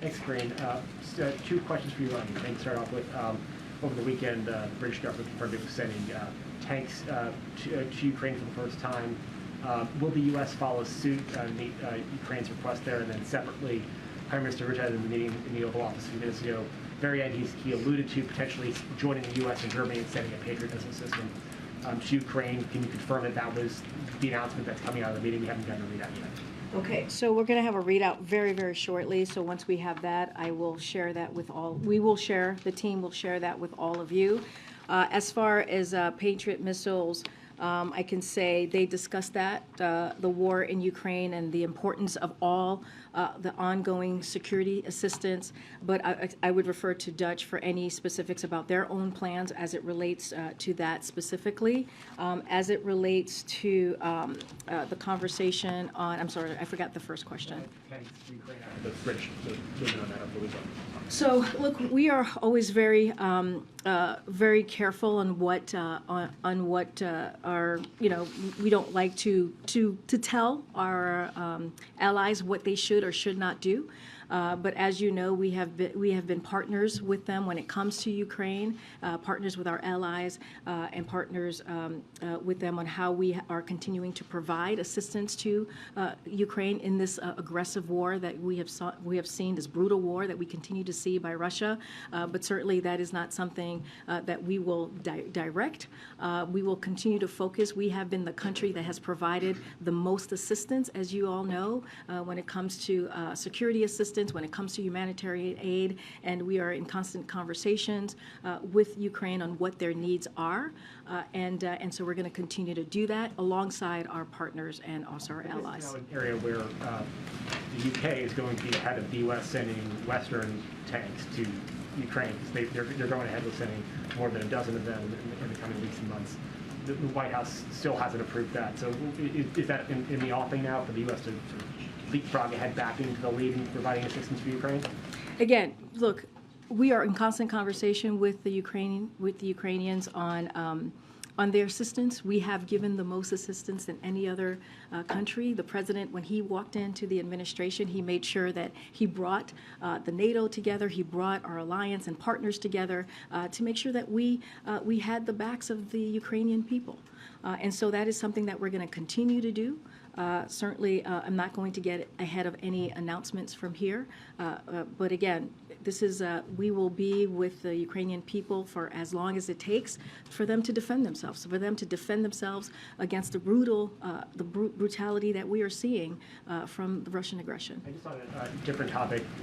Thanks, Karine. Two questions for you on Ukraine to start off with. Over the weekend, the British government confirmed it was sending tanks to Ukraine for the first time. Will the U.S. follow suit and meet Ukraine's request there? And then separately, Prime Minister Rutte in the meeting in the Oval Office a few minutes ago, very end, he alluded to potentially joining the U.S. and Germany in sending a Patriot missile system to Ukraine. Can you confirm that that was the announcement that's coming out of the meeting? We haven't gotten a readout yet. Okay, so we're going to have a readout very, very shortly. So once we have that, I will share that with all. The team will share that with all of you. As far as Patriot missiles, I can say they discussed that, the war in Ukraine and the importance of all the ongoing security assistance. But I would refer to Dutch for any specifics about their own plans as it relates to that specifically. As it relates to the conversation on, I'm sorry, I forgot the first question. The British moving on that over the weekend. So, look, we are always very, very careful on what our, we don't like to tell our allies what they should or should not do. But as you know, we have been partners with them when it comes to Ukraine, partners with our allies, and partners with them on how we are continuing to provide assistance to Ukraine in this aggressive war that we have seen, this brutal war that we continue to see by Russia. But certainly that is not something that we will direct. We will continue to focus. We have been the country that has provided the most assistance, as you all know, when it comes to security assistance, when it comes to humanitarian aid, and we are in constant conversations with Ukraine on what their needs are, and so we're going to continue to do that alongside our partners and also our allies. This is now an area where the UK is going to be ahead of the US sending Western tanks to Ukraine, because they're going ahead with sending more than a dozen of them in the coming weeks and months. The White House still hasn't approved that. So is that in the offing now for the U.S. to sort of leapfrog ahead back into the lead in providing assistance for Ukraine? Again, look, we are in constant conversation with the Ukrainians on their assistance. We have given the most assistance than any other country. The president, when he walked into the administration, he made sure that he brought the NATO together. He brought our alliance and partners together to make sure that we had the backs of the Ukrainian people. And so that is something that we're going to continue to do. Certainly, I'm not going to get ahead of any announcements from here. But again, this is we will be with the Ukrainian people for as long as it takes for them to defend themselves, against the brutality that we are seeing from the Russian aggression. And just on a different topic,